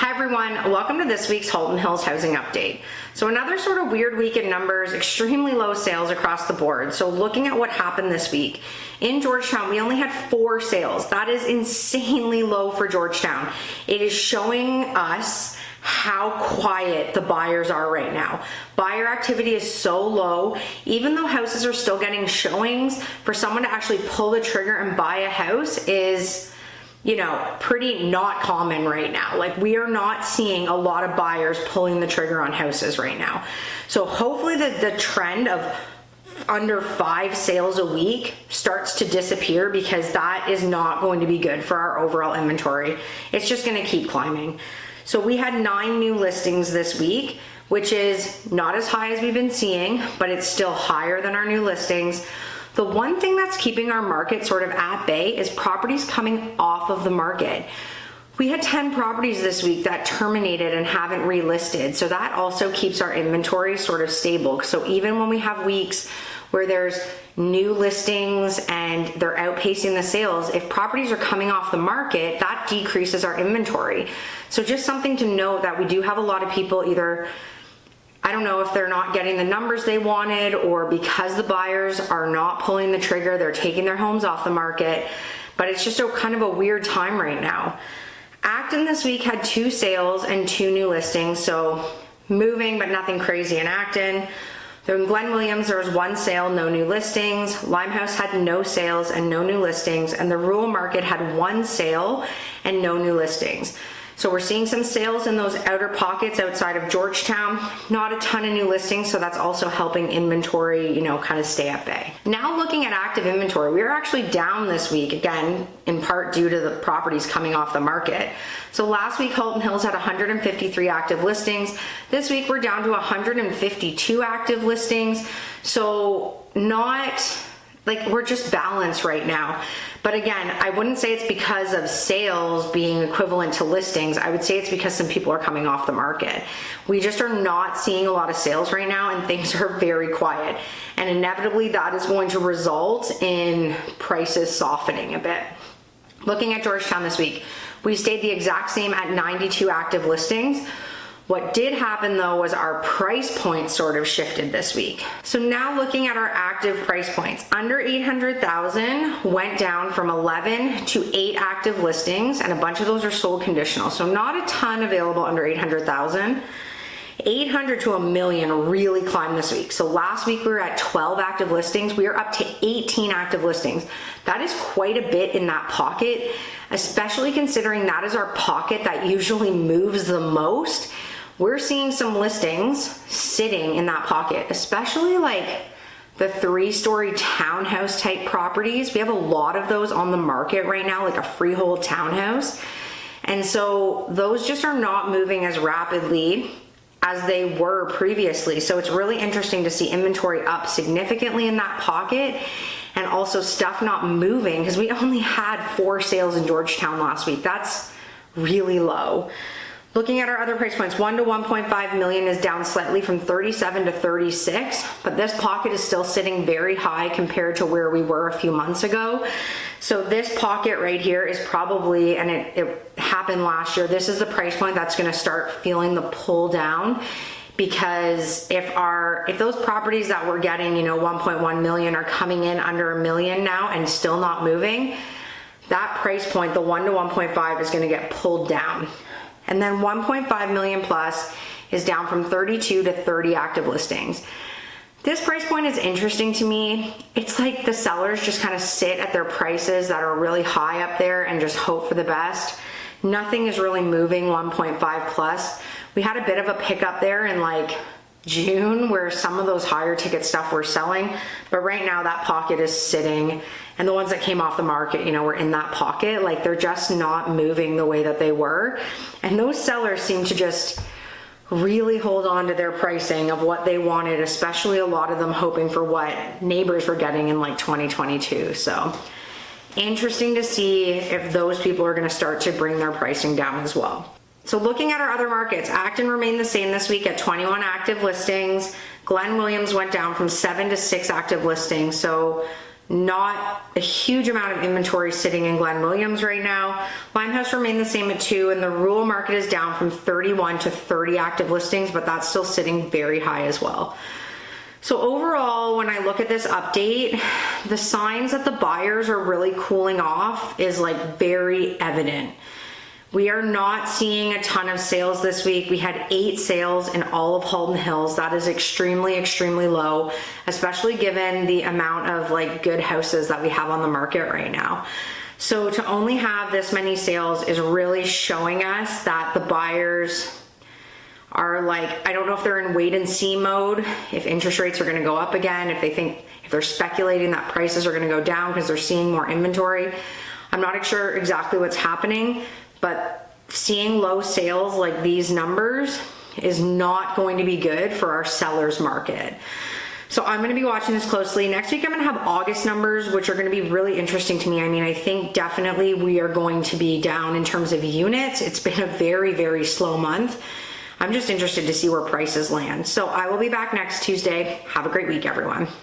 Hi everyone, welcome to this week's Halton Hills Housing Update. So another sort of weird week in numbers, extremely low sales across the board. So looking at what happened this week, in Georgetown, we only had 4 sales. That is insanely low for Georgetown. It is showing us how quiet the buyers are right now. Buyer activity is so low. Even though houses are still getting showings, for someone to actually pull the trigger and buy a house is, you know, pretty not common right now. Like, we are not seeing a lot of buyers pulling the trigger on houses right now. So hopefully the trend of under 5 sales a week starts to disappear, because that is not going to be good for our overall inventory. It's just going to keep climbing. So we had 9 new listings this week, which is not as high as we've been seeing, but it's still higher than our new listings. The one thing that's keeping our market sort of at bay is properties coming off of the market. We had 10 properties this week that terminated and haven't relisted, so that also keeps our inventory sort of stable. So even when we have weeks where there's new listings and they're outpacing the sales, if properties are coming off the market, that decreases our inventory. So just something to note, that we do have a lot of people either, I don't know if they're not getting the numbers they wanted, or because the buyers are not pulling the trigger, they're taking their homes off the market, but it's just a kind of a weird time right now. Acton this week had 2 sales and 2 new listings, so moving but nothing crazy in Acton. In Glen Williams, there was 1 sale, no new listings. Limehouse had no sales and no new listings, and the rural market had 1 sale and no new listings. So we're seeing some sales in those outer pockets outside of Georgetown. Not a ton of new listings, so that's also helping inventory, you know, kind of stay at bay. Now looking at active inventory, we are actually down this week, again, in part due to the properties coming off the market. So last week, Halton Hills had 153 active listings. This week, we're down to 152 active listings. So not, like, we're just balanced right now. But again, I wouldn't say it's because of sales being equivalent to listings. I would say it's because some people are coming off the market. We just are not seeing a lot of sales right now, and things are very quiet. And inevitably that is going to result in prices softening a bit. Looking at Georgetown this week, we stayed the exact same at 92 active listings. What did happen though was our price point sort of shifted this week. So now looking at our active price points, under 800,000 went down from 11 to 8 active listings, and a bunch of those are sold conditional. So not a ton available under 800,000. 800 to $1 million really climbed this week. So last week we were at 12 active listings. We are up to 18 active listings. That is quite a bit in that pocket, especially considering that is our pocket that usually moves the most. We're seeing some listings sitting in that pocket, especially like the 3-story townhouse type properties. We have a lot of those on the market right now, like a freehold townhouse. And so those just are not moving as rapidly as they were previously. So it's really interesting to see inventory up significantly in that pocket, and also stuff not moving, because we only had 4 sales in Georgetown last week. That's really low. Looking at our other price points, 1 to 1.5 million is down slightly from 37 to 36, but this pocket is still sitting very high compared to where we were a few months ago. So this pocket right here is probably, and it happened last year, this is the price point that's gonna start feeling the pull down, because if those properties that we're getting, you know, 1.1 million are coming in under $1 million now and still not moving, that price point, the 1 to 1.5, is gonna get pulled down. And then 1.5 million plus is down from 32 to 30 active listings. This price point is interesting to me. It's like the sellers just kind of sit at their prices that are really high up there and just hope for the best. Nothing is really moving 1.5 plus. We had a bit of a pickup there in like June where some of those higher ticket stuff were selling, but right now that pocket is sitting, and the ones that came off the market, you know, were in that pocket. Like, they're just not moving the way that they were. And those sellers seem to just really hold on to their pricing of what they wanted, especially a lot of them hoping for what neighbors were getting in like 2022. So interesting to see if those people are going to start to bring their pricing down as well. So looking at our other markets, Acton remained the same this week at 21 active listings. Glen Williams went down from 7 to 6 active listings. So Not a huge amount of inventory sitting in Glen Williams right now. Limehouse remained the same at 2, and the rural market is down from 31 to 30 active listings, but that's still sitting very high as well. So overall, when I look at this update, the signs that the buyers are really cooling off is like very evident. We are not seeing a ton of sales this week. We had 8 sales in all of Halton Hills. That is extremely, extremely low, especially given the amount of like good houses that we have on the market right now. So to only have this many sales is really showing us that the buyers are like, I don't know if they're in wait and see mode, if interest rates are gonna go up again, if they're speculating that prices are gonna go down because they're seeing more inventory. I'm not sure exactly what's happening, but seeing low sales like these numbers is not going to be good for our sellers market. So I'm gonna be watching this closely. Next week I'm gonna have August numbers, which are gonna be really interesting to me. I mean, I think definitely we are going to be down in terms of units. It's been a very, very slow month. I'm just interested to see where prices land. So I will be back next Tuesday. Have a great week, everyone.